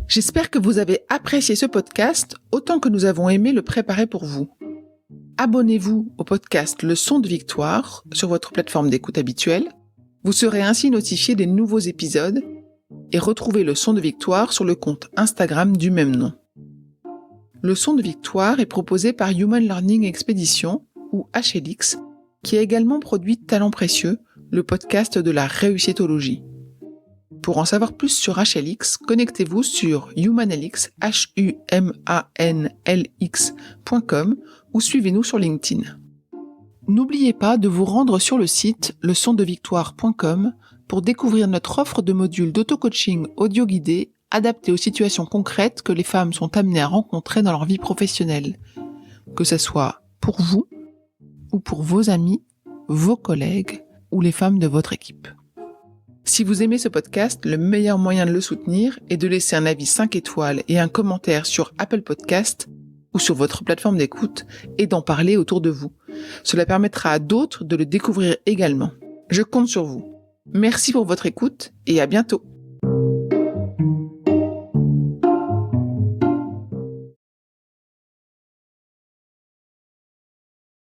J'espère que vous avez apprécié ce podcast autant que nous avons aimé le préparer pour vous. Abonnez-vous au podcast Le Son de Victoire sur votre plateforme d'écoute habituelle. Vous serez ainsi notifié des nouveaux épisodes et retrouvez Le Son de Victoire sur le compte Instagram du même nom. Le Son de Victoire est proposé par Human Learning Expedition, ou HLX, qui a également produit Talents Précieux, le podcast de la réussitologie. Pour en savoir plus sur HLX, connectez-vous sur humanlx, humanlx.com ou suivez-nous sur LinkedIn. N'oubliez pas de vous rendre sur le site leçondevictoire.com pour découvrir notre offre de modules d'auto-coaching audio guidé adaptés aux situations concrètes que les femmes sont amenées à rencontrer dans leur vie professionnelle, que ce soit pour vous ou pour vos amis, vos collègues ou les femmes de votre équipe. Si vous aimez ce podcast, le meilleur moyen de le soutenir est de laisser un avis 5 étoiles et un commentaire sur Apple Podcast ou sur votre plateforme d'écoute et d'en parler autour de vous. Cela permettra à d'autres de le découvrir également. Je compte sur vous. Merci pour votre écoute et à bientôt.